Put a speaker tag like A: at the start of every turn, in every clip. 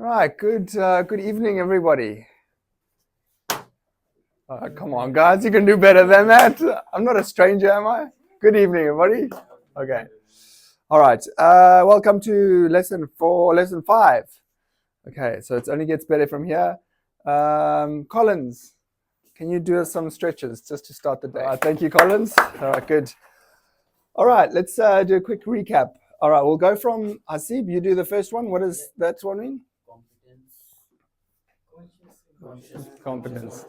A: All right, good evening, everybody. Come on, guys, you can do better than that. I'm not a stranger, am I? Good evening, everybody. Okay. All right. Welcome to lesson 5. Okay, so it only gets better from here. Collins, can you do us some stretches just to start the day? Thank you, Collins. All right, good. All right, let's do a quick recap. All right, we'll go from Hasib. You do the first one. What does that one mean? Competence.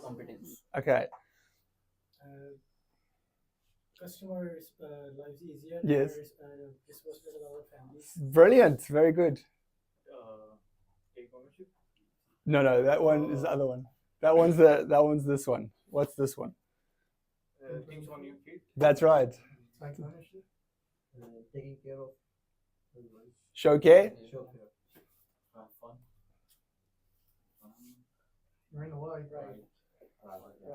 A: Okay.
B: Customers' lives easier.
A: Yes.
B: This was with our families.
A: Brilliant. Very good. No, that one is the other one. That one's this one. What's this one?
C: Things on your feet.
A: That's right.
C: Taking care of
A: Show care.
C: fun.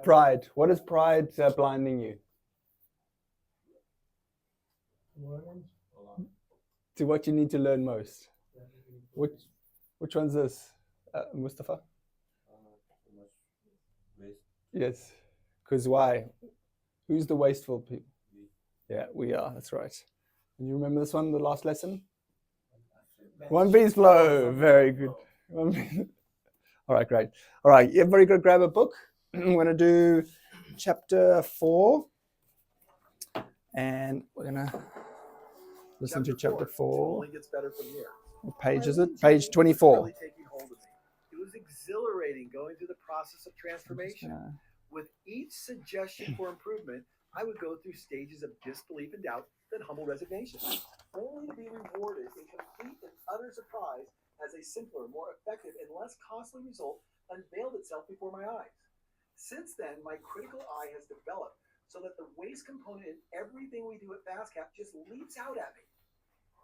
A: Pride. What is pride blinding you? To what you need to learn most. Which one's this? Mustafa? Yes. Because why? Who's the wasteful people? Yeah, we are. That's right. And you remember this one, the last lesson? One piece flow. Very good. All right, great. All right, everybody go grab a book. I'm going to do chapter 4. And we're going to listen to chapter 4.
D: Only gets better from here.
A: What page is it? Page 24.
D: Really taking hold of me. It was exhilarating going through the process of transformation. With each suggestion for improvement, I would go through stages of disbelief and doubt, then humble resignation, only to be rewarded in complete and utter surprise as a simpler, more effective, and less costly result unveiled itself before my eyes. Since then, my critical eye has developed so that the waste component in everything we do at FastCap just leaps out at me.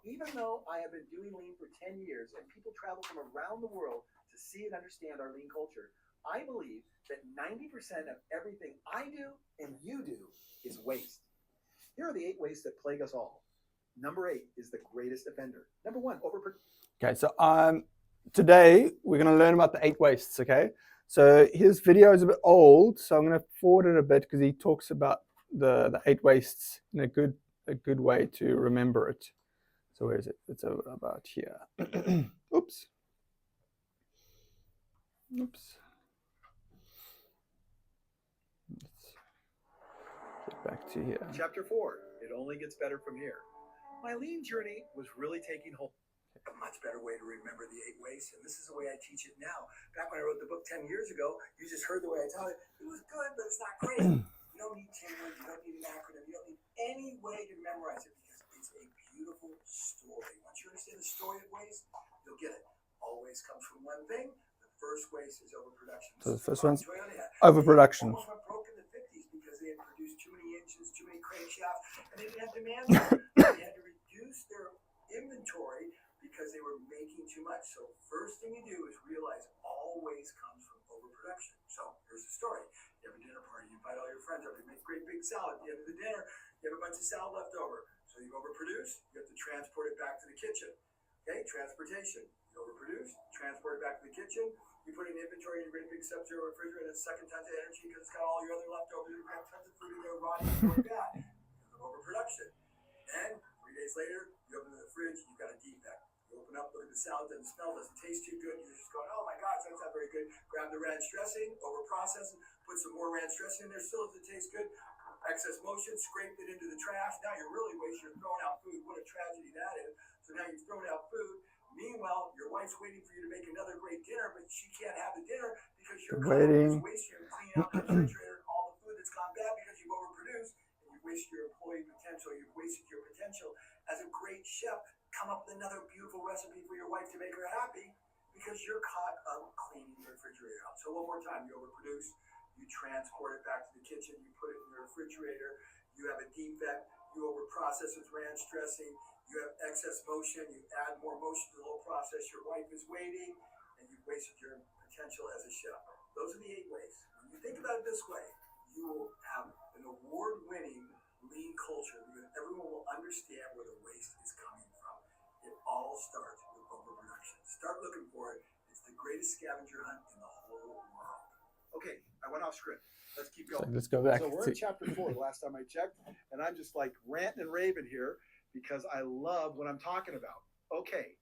D: Even though I have been doing lean for 10 years and people travel from around the world to see and understand our lean culture, I believe that 90% of everything I do and you do is waste. Here are the 8 wastes that plague us all. Number 8 is the greatest offender. Number 1,
A: Okay, so today we're going to learn about the 8 wastes, okay? So his video is a bit old, so I'm going to forward it a bit because he talks about the 8 wastes in a good way to remember it. So where is it? It's about here. Oops. Let's get back to here.
D: Chapter 4, it only gets better from here. My lean journey was really taking hold. A much better way to remember the 8 wastes, and this is the way I teach it now. Back when I wrote the book 10 years ago, you just heard the way I taught it. It was good, but it's not great. You don't need 10 words, you don't need an acronym, you don't need any way to memorize it because it's a beautiful story. Once you understand the story of waste, you'll get it. All waste comes from one thing. The first waste is overproduction.
A: So the first one's overproduction.
D: They almost went broke in the 50s because they had produced too many engines, too many crankshafts, and they didn't have demand for it. They had to reduce their inventory because they were making too much. So first thing you do is realize all waste comes from overproduction. So here's the story. You have a dinner party, you invite all your friends over, you make a great big salad. At the end of the dinner, you have a bunch of salad left over. So you've overproduced, you have to transport it back to the kitchen. Okay, transportation. You overproduce, transport it back to the kitchen. You put it in inventory in a great big sub-zero refrigerator, that's second tons of energy because it's got all your other leftovers. You have tons of food in there rotting like that. Overproduction. Then 3 days later, you open the fridge, you've got a defect. You open up, look at the salad, doesn't smell, doesn't taste too good. You're just going, oh my gosh, that's not very good. Grab the ranch dressing, over-process it, put some more ranch dressing in there, still doesn't taste good. Excess motion, scrape it into the trash. Now you're really wasting, you're throwing out food. What a tragedy that is. So now you've thrown out food. Meanwhile, your wife's waiting for you to make another great dinner, but she can't have the dinner because you're
A: waiting.
D: Wasting and cleaning out the refrigerator and all the food that's gone bad because you've overproduced. You've wasted your employee potential. You've wasted your potential as a great chef. Come up with another beautiful recipe for your wife to make her happy because you're caught up cleaning your refrigerator out. So one more time, you overproduce, you transport it back to the kitchen, you put it in your refrigerator, you have a defect, you overprocess with ranch dressing, you have excess motion, you add more motion to the whole process, your wife is waiting, and you've wasted your potential as a chef. Those are the 8 wastes. When you think about it this way, you will have an award-winning lean culture because everyone will understand where the waste is coming from. It all starts with overproduction. Start looking for it. It's the greatest scavenger hunt in the whole world. Okay, I went off script. Let's keep
A: So
D: going.
A: let's go back.
E: So we're
A: to-
E: in chapter 4, the last time I checked, and I'm just like ranting and raving here because I love what I'm talking about. Okay,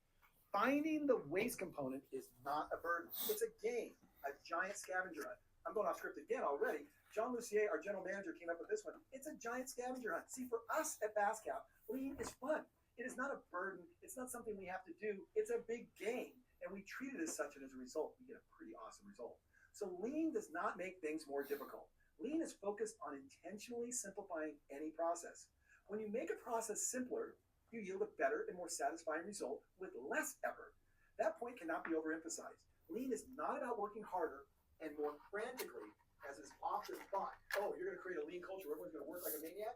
E: finding the waste component is not a burden. It's a game, a giant scavenger hunt. I'm going off script again already. Jean Lucier, our general manager, came up with this one. It's a giant scavenger hunt. See, for us at Bascap, lean is fun. It is not a burden. It's not something we have to do. It's a big game, and we treat it as such, and as a result, we get a pretty awesome result. So lean does not make things more difficult. Lean is focused on intentionally simplifying any process. When you make a process simpler, you yield a better and more satisfying result with less effort. That point cannot be overemphasized. Lean is not about working harder and more frantically, as is often thought. Oh, you're going to create a lean culture where everyone's going to work like a maniac?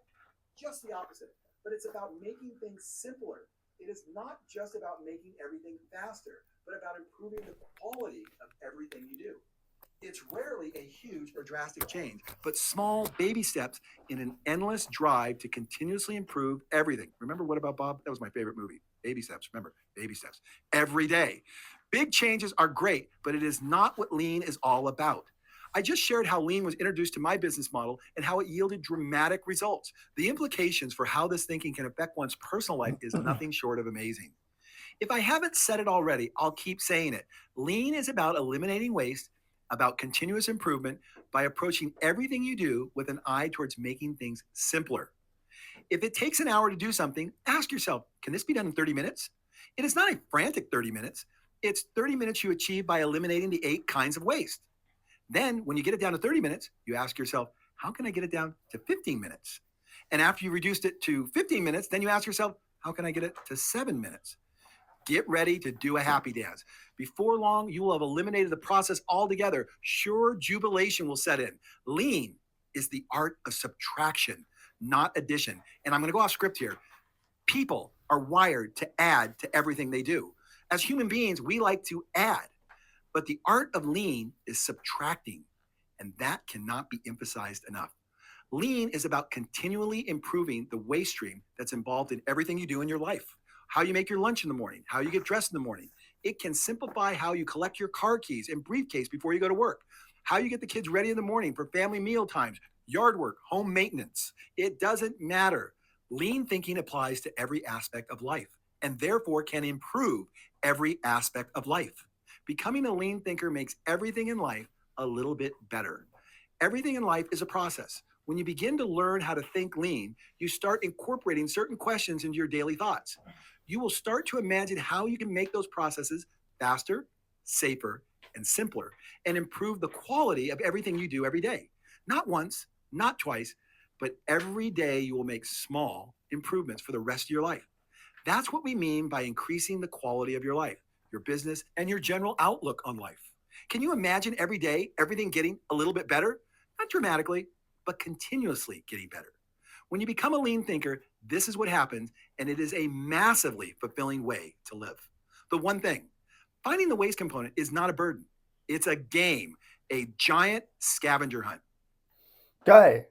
E: Just the opposite. But it's about making things simpler. It is not just about making everything faster, but about improving the quality of everything you do. It's rarely a huge or drastic change, but small baby steps in an endless drive to continuously improve everything. Remember What About Bob? That was my favorite movie. Baby steps. Remember, baby steps. Every day. Big changes are great, but it is not what lean is all about. I just shared how lean was introduced to my business model and how it yielded dramatic results. The implications for how this thinking can affect one's personal life is nothing short of amazing. If I haven't said it already, I'll keep saying it. Lean is about eliminating waste, about continuous improvement by approaching everything you do with an eye towards making things simpler. If it takes an hour to do something, ask yourself, can this be done in 30 minutes? It is not a frantic 30 minutes. It's 30 minutes you achieve by eliminating the 8 kinds of waste. Then when you get it down to 30 minutes, you ask yourself, how can I get it down to 15 minutes? And after you reduced it to 15 minutes, then you ask yourself, how can I get it to 7 minutes? Get ready to do a happy dance. Before long, you will have eliminated the process altogether. Sure jubilation will set in. Lean is the art of subtraction, not addition. And I'm going to go off script here. People are wired to add to everything they do. As human beings, we like to add. But the art of lean is subtracting, and that cannot be emphasized enough. Lean is about continually improving the waste stream that's involved in everything you do in your life. How you make your lunch in the morning, how you get dressed in the morning. It can simplify how you collect your car keys and briefcase before you go to work, how you get the kids ready in the morning for family meal times, yard work, home maintenance. It doesn't matter. Lean thinking applies to every aspect of life and therefore can improve every aspect of life. Becoming a lean thinker makes everything in life a little bit better. Everything in life is a process. When you begin to learn how to think lean, you start incorporating certain questions into your daily thoughts. You will start to imagine how you can make those processes faster, safer, and simpler, and improve the quality of everything you do every day. Not once, not twice, but every day you will make small improvements for the rest of your life. That's what we mean by increasing the quality of your life, your business, and your general outlook on life. Can you imagine every day, everything getting a little bit better? Not dramatically, but continuously getting better. When you become a lean thinker, this is what happens, and it is a massively fulfilling way to live. The one thing, finding the waste component is not a burden. It's a game, a giant scavenger hunt.
A: Okay.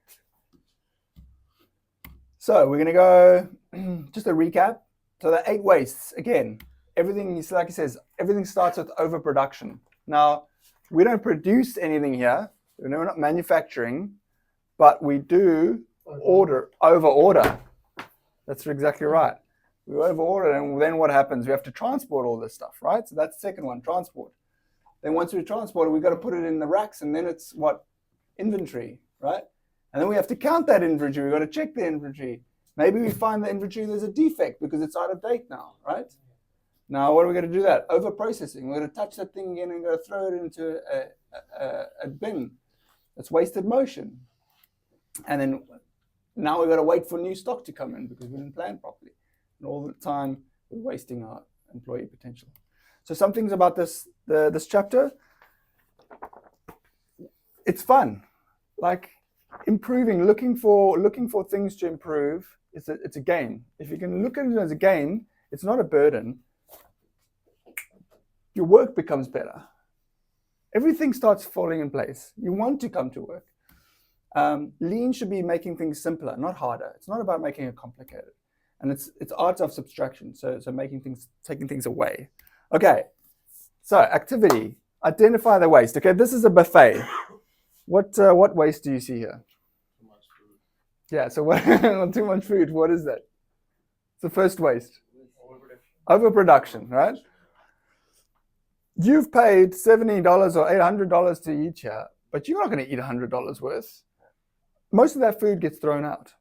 A: So we're going to go, just a recap. So the 8 wastes, again, everything is, like it says, everything starts with overproduction. Now, we don't produce anything here. We're not manufacturing, but we do over order. That's exactly right. We over order, and then what happens? We have to transport all this stuff, right? So that's the second one, transport. Then once we transport it, we've got to put it in the racks, and then it's what? Inventory, right? And then we have to count that inventory. We've got to check the inventory. Maybe we find the inventory there's a defect because it's out of date now, right? Now, what are we going to do that? Over processing. We're going to touch that thing again and go throw it into a bin. That's wasted motion. And then now we've got to wait for new stock to come in because we didn't plan properly. And all the time, we're wasting our employee potential. So some things about this chapter, it's fun. Like improving, looking for things to improve, it's a game. If you can look at it as a game, it's not a burden. Your work becomes better. Everything starts falling in place. You want to come to work. Lean should be making things simpler, not harder. It's not about making it complicated. And it's art of subtraction. So taking things away. Okay. So activity, identify the waste. Okay, this is a buffet. What waste do you see here?
C: Too much food.
A: Yeah, so what? Too much food. What is that? It's the first waste.
C: Overproduction.
A: Overproduction, right? You've paid $70 or $800 to eat here, but you're not going to eat $100 worth. Most of that food gets thrown out,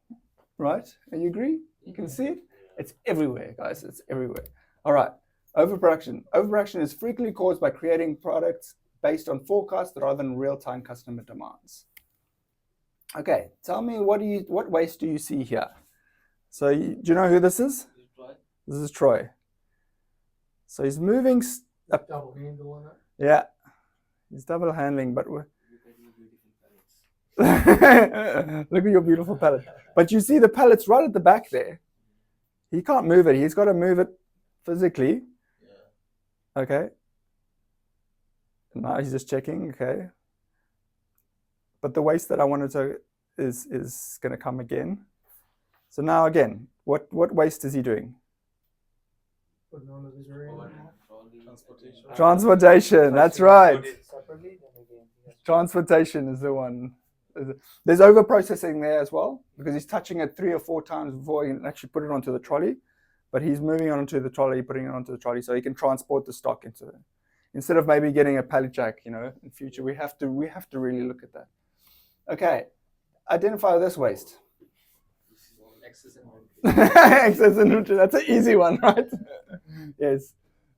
A: right? And you agree? You can see it? It's everywhere, guys. It's everywhere. All right. Overproduction. Overproduction is frequently caused by creating products based on forecasts rather than real-time customer demands. Okay, tell me what waste do you see here? So do you know who this is? This is Troy. So he's moving up.
B: Double handle on it.
A: Yeah, he's double handling, but we're look at your beautiful pallet. But you see the pallet's right at the back there. He can't move it. He's got to move it physically.
C: Yeah.
A: Okay. Now he's just checking. Okay. But the waste that I wanted to is going to come again. So now again, what waste is he doing?
B: Putting on his rear end.
C: Transportation.
A: Transportation. That's right.
B: Separately, then again. he has to-
A: Transportation is the one. There's over processing there as well because he's touching it 3 or 4 times before he can actually put it onto the trolley. But he's moving on onto the trolley, putting it onto the trolley so he can transport the stock into it. Instead of maybe getting a pallet jack, in future, we have to really look at that. Okay, identify this waste.
C: Excess inventory.
A: Excess inventory. That's an easy one, right? Yes.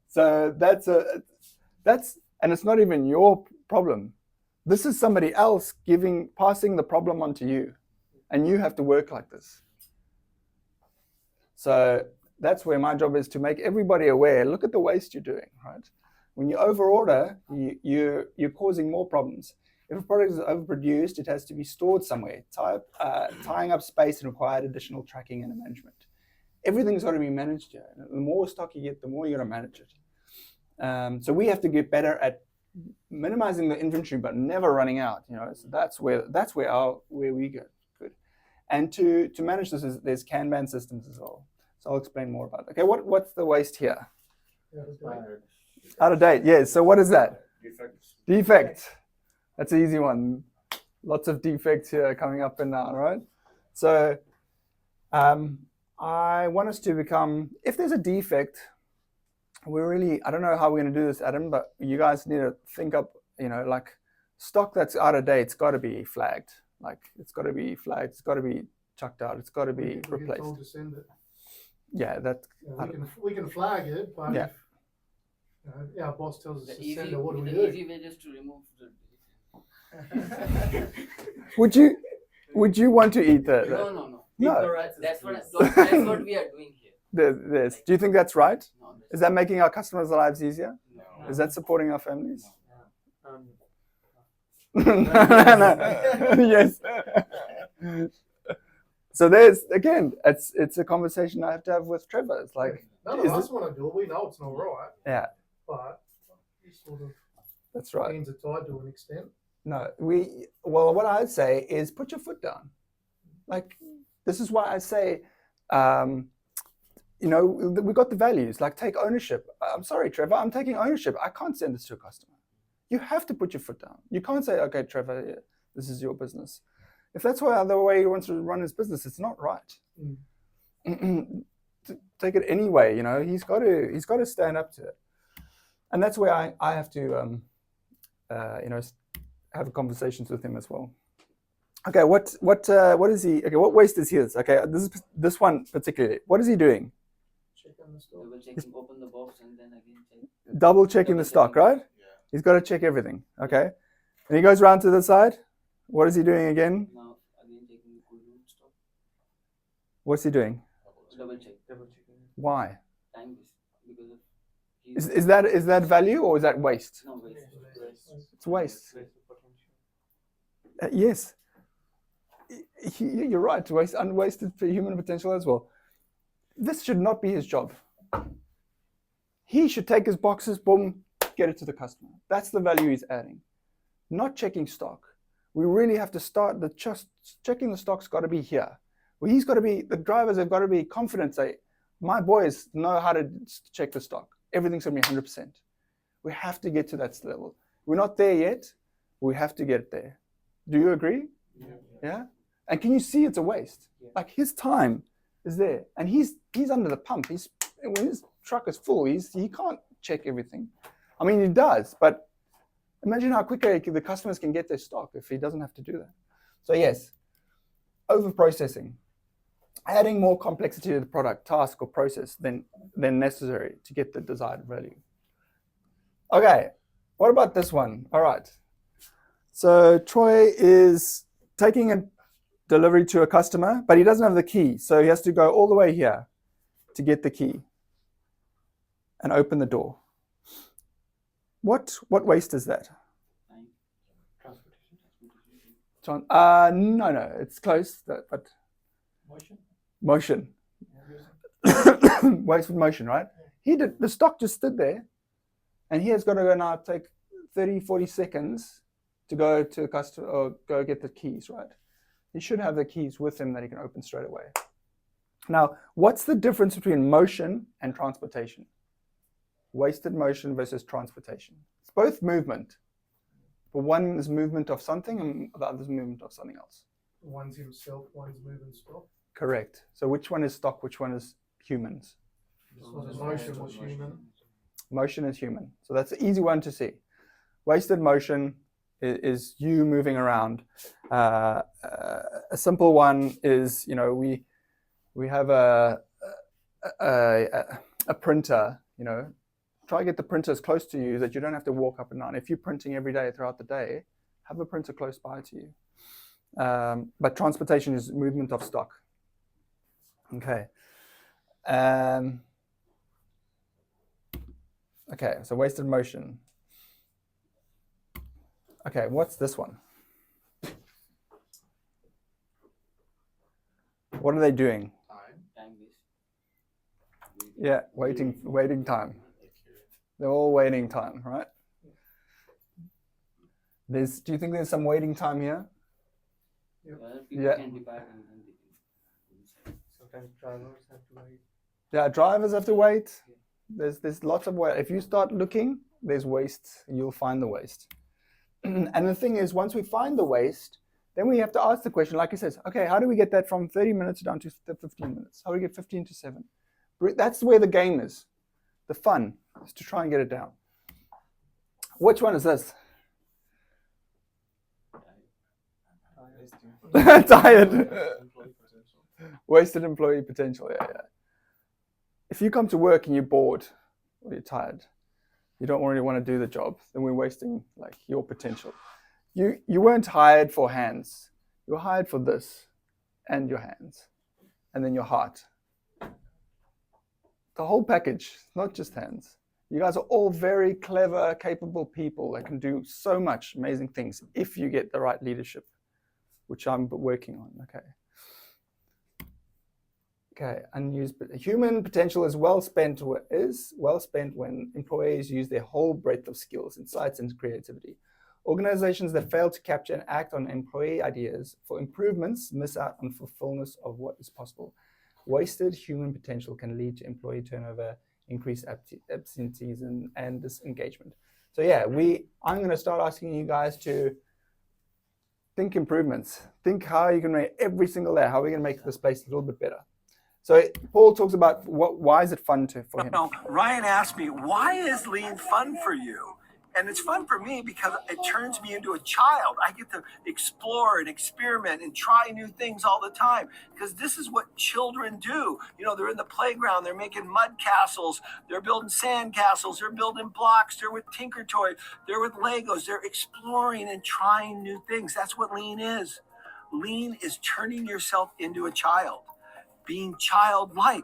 A: So that's and it's not even your problem. This is somebody else passing the problem on to you, and you have to work like this. So that's where my job is to make everybody aware. Look at the waste you're doing, right? When you overorder, you're causing more problems. If a product is overproduced, it has to be stored somewhere. Tying up space and required additional tracking and management. Everything's got to be managed here. The more stock you get, the more you're going to manage it. So we have to get better at minimizing the inventory, but never running out. So that's where we go. Good. And to manage this, there's Kanban systems as well. So I'll explain more about it. Okay, what's the waste here?
B: Yeah, that's right.
A: Out of date. Yes. So what is that?
C: Defects.
A: Defect. That's an easy one. Lots of defects here coming up and down, right? So I want us to become, if there's a defect, I don't know how we're going to do this, Adam, but you guys need to think up, like stock that's out of date, it's got to be flagged. Like it's got to be flagged, it's got to be chucked out, it's got to be
B: We get
A: replaced.
B: told to send it.
A: Yeah, that.
B: We can flag it, but
A: Yeah.
B: if our boss tells us
F: The
B: to
F: easy,
B: send it, what do we
F: the
B: do?
F: easy way is to remove the.
A: Would you want to eat that?
F: No.
A: No.
F: That's what we are doing here.
A: This. Do you think that's right?
F: No,
A: Is that making our customers' lives easier?
F: no.
A: Is that supporting our families?
B: Um,
A: Yes. So there's again, it's a conversation I have to have with Trevor. It's like,
B: none of
A: is
B: us
A: it-
B: want to do it. We know it's not right,
A: yeah,
B: but we sort of
A: that's right.
B: hands are tied to an extent.
A: No, what I'd say is put your foot down. Like, this is why I say, we got the values, like take ownership. I'm sorry, Trevor, I'm taking ownership. I can't send this to a customer. You have to put your foot down. You can't say, okay, Trevor, yeah, this is your business. If that's the way he wants to run his business, it's not right. Take it anyway, he's got to stand up to it. And that's where I have to, have conversations with him as well. Okay, what is he? Okay, what waste is his? Okay, this one particularly. What is he doing?
B: Check on the store.
F: Double checking, open the box and then again check.
A: Double checking the stock, right?
C: Yeah.
A: He's got to check everything. Okay, and he goes around to the side. What is he doing again?
F: Now again checking the cool room stock.
A: What's he doing?
F: Double check.
A: Why?
F: Time because of
A: Is that value or is that waste?
F: no waste.
A: It's waste. Yes, you're right. Unwasted human potential as well. This should not be his job. He should take his boxes, boom, get it to the customer. That's the value he's adding. Not checking stock. We really have to start checking the stock's got to be here. Well, the drivers have got to be confident, say, my boys know how to check the stock. Everything's going to be 100%. We have to get to that level. We're not there yet. We have to get there. Do you agree? Yeah. And can you see it's a waste?
F: Yeah.
A: Like his time is there, and he's under the pump. When his truck is full, he can't check everything. I mean, he does, but imagine how quicker the customers can get their stock if he doesn't have to do that. So yes, over processing, adding more complexity to the product, task, or process than necessary to get the desired value. Okay, what about this one? All right. So Troy is taking a delivery to a customer, but he doesn't have the key. So he has to go all the way here to get the key and open the door. What waste is that?
F: Transportation.
A: No, it's close, but
B: Motion.
A: motion. Waste with motion, right? The stock just stood there, and he has got to go now take 30, 40 seconds to go to the customer or go get the keys, right? He should have the keys with him that he can open straight away. Now, what's the difference between motion and transportation? Wasted motion versus transportation. It's both movement. But one is movement of something and the other is movement of something else.
B: One's himself, one's moving stock.
A: Correct. So which one is stock, which one is humans?
B: So the motion was human.
A: Motion is human. So that's an easy one to see. Wasted motion is you moving around. A simple one is, we have a printer, try to get the printer as close to you that you don't have to walk up and down. If you're printing every day throughout the day, have a printer close by to you. But transportation is movement of stock. Okay. Okay, so wasted motion. Okay, what's this one? What are they doing?
F: Time waste.
A: Yeah, waiting time. They're all waiting time, right? Do you think there's some waiting time here?
F: Other people
A: Yeah.
F: can depart and then they can.
B: Sometimes drivers have to wait.
A: Yeah, drivers have to wait. There's lots of waste. If you start looking, there's waste. You'll find the waste. And the thing is, once we find the waste, then we have to ask the question, like he says, okay, how do we get that from 30 minutes down to 15 minutes? How do we get 15 to 7? That's where the game is. The fun is to try and get it down. Which one is this? Tired. Wasted employee potential, yeah. If you come to work and you're bored or you're tired, you don't really want to do the job, then we're wasting your potential. You weren't hired for hands. You were hired for this and your hands and then your heart. The whole package, not just hands. You guys are all very clever, capable people that can do so much amazing things if you get the right leadership, which I'm working on, okay. Okay, unused human potential is well spent when employees use their whole breadth of skills, insights, and creativity. Organizations that fail to capture and act on employee ideas for improvements miss out on fulfillment of what is possible. Wasted human potential can lead to employee turnover, increased absenteeism, and disengagement. So yeah, I'm going to start asking you guys to think improvements. Think how you can make every single day, how are we going to make this place a little bit better? So Paul talks about why is it fun for him?
D: No, Ryan asked me, why is lean fun for you? And it's fun for me because it turns me into a child. I get to explore and experiment and try new things all the time because this is what children do. They're in the playground, they're making mud castles, they're building sand castles, they're building blocks, they're with Tinker Toy, they're with Legos, they're exploring and trying new things. That's what lean is. Lean is turning yourself into a child, being childlike,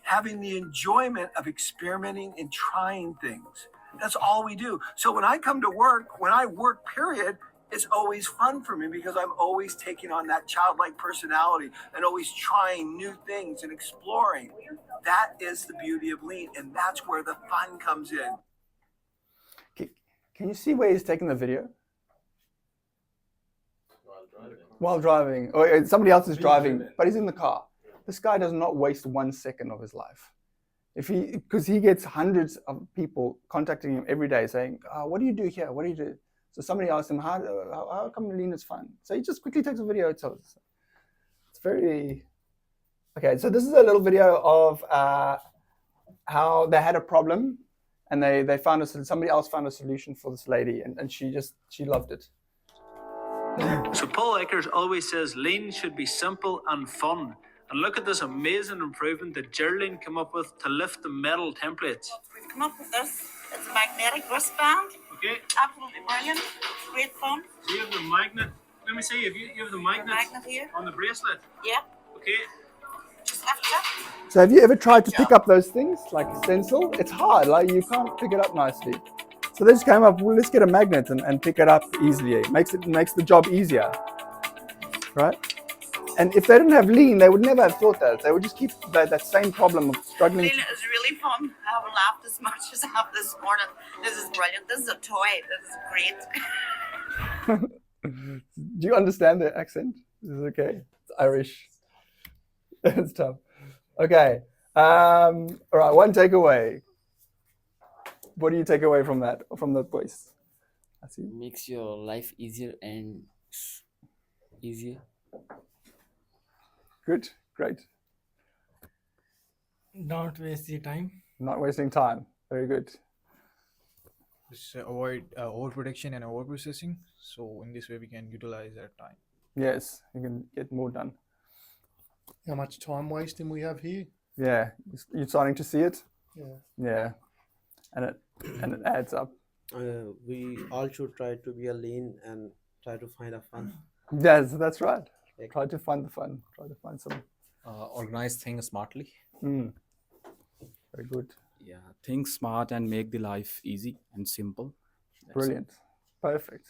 D: having the enjoyment of experimenting and trying things. That's all we do. So when I come to work, when I work, period, it's always fun for me because I'm always taking on that childlike personality and always trying new things and exploring. That is the beauty of lean, and that's where the fun comes in.
A: Can you see where he's taking the video? While driving. Or somebody else is driving, but he's in the car. This guy does not waste 1 second of his life. Because he gets hundreds of people contacting him every day saying, what do you do here? What do you do? So somebody asked him, how come lean is fun? So he just quickly takes a video. It's very... Okay, so this is a little video of how they had a problem and they found somebody else found a solution for this lady, and she loved it.
G: So Paul Eckers always says lean should be simple and fun. And look at this amazing improvement that Geraldine came up with to lift the metal templates.
H: We've come up with this. It's a magnetic wristband.
G: Okay,
H: Absolutely brilliant. Great fun.
G: so you have the magnet. Let me see, you have the magnet
H: Magnet here.
G: on the bracelet.
H: Yeah.
G: Okay,
H: Just lift it up.
A: So have you ever tried to pick up those things like a stencil? It's hard, like you can't pick it up nicely. So they just came up, well, let's get a magnet and pick it up easily. It makes the job easier, right? And if they didn't have lean, they would never have thought that. They would just keep that same problem of struggling.
H: Lean is really fun. I haven't laughed as much as I have this morning. This is brilliant. This is a toy. This is great.
A: Do you understand the accent? Is it okay? It's Irish. It's tough. Okay. All right. One takeaway. What do you take away from that voice? I see.
F: Makes your life easier and easier.
A: Good. Great.
I: Not waste your time.
A: Not wasting time. Very good.
J: Just avoid overproduction and overprocessing. So in this way, we can utilize our time.
A: Yes, you can get more done.
B: How much time wasting we have here?
A: Yeah, you're starting to see it.
B: Yeah.
A: Yeah, and it adds up.
K: We all should try to be a lean and try to find a fun.
A: Yes, that's right. Try to find the fun. Try to find some.
L: Organize things smartly.
A: Very good.
L: Yeah, think smart and make the life easy and simple. That's
A: Brilliant. Perfect.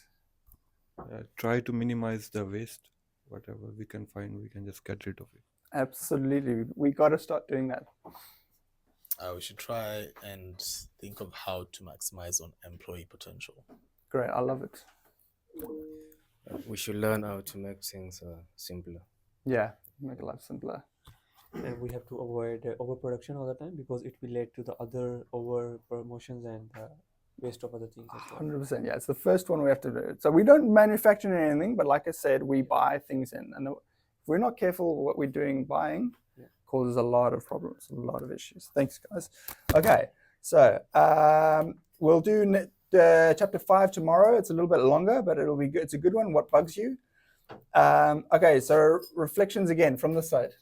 M: Try to minimize the waste. Whatever we can find, we can just get rid of it.
A: Absolutely. We got to start doing that.
N: We should try and think of how to maximize on employee potential.
A: Great. I love it.
O: We should learn how to make things simpler.
A: Yeah, make life simpler.
P: And we have to avoid overproduction all the time because it will lead to the other over promotions and waste of other things as well.
A: 100%. Yeah, it's the first one we have to do. So we don't manufacture anything, but like I said, we buy things in. And if we're not careful what we're doing buying, causes a lot of problems, a lot of issues. Thanks, guys. Okay, so we'll do chapter 5 tomorrow. It's a little bit longer, but it'll be good. It's a good one. What bugs you? Okay, so reflections again from the side.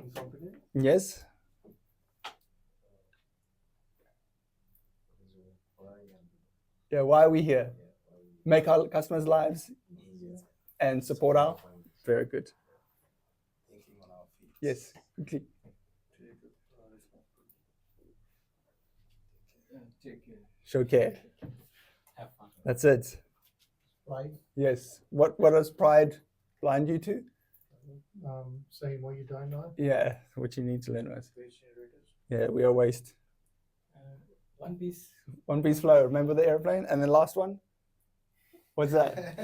P: Incompetent?
A: Yes. Yeah, why are we here? Make our customers' lives and support our. Very good. Yes, quickly. Show care.
C: Have fun.
A: That's it.
B: Pride.
A: Yes. What does pride blind you to?
B: Saying what you don't know.
A: Yeah, what you need to learn was. Yeah, we are waste.
I: One Piece.
A: One Piece flow. Remember the airplane? And the last one? What's that?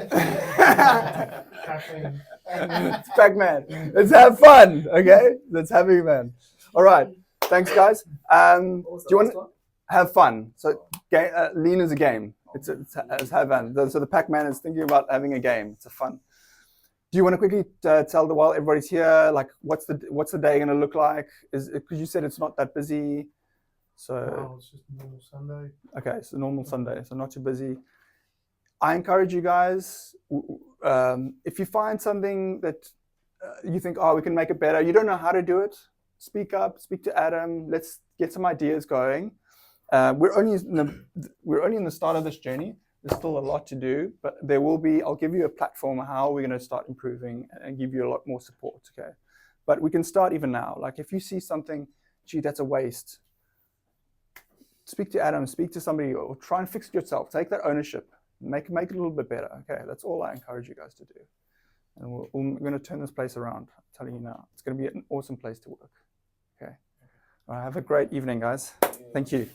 B: Pac-Man.
A: It's Pac-Man. Let's have fun, okay? Let's have it, man. All right. Thanks, guys. Do you want to have fun? So, lean is a game. It's have fun. So the Pac-Man is thinking about having a game. It's a fun. Do you want to quickly tell while everybody's here, like what's the day going to look like? Because you said it's not that busy. So
B: it's just a normal Sunday.
A: Okay, so normal Sunday, so not too busy. I encourage you guys, if you find something that you think, oh, we can make it better, you don't know how to do it, speak up, speak to Adam, let's get some ideas going. We're only in the start of this journey. There's still a lot to do, but I'll give you a platform how we're going to start improving and give you a lot more support, okay? But we can start even now. Like if you see something, gee, that's a waste, speak to Adam, speak to somebody, or try and fix it yourself. Take that ownership. Make it a little bit better. Okay, that's all I encourage you guys to do. And we're going to turn this place around. I'm telling you now, it's going to be an awesome place to work. Okay. All right, have a great evening, guys. Thank you.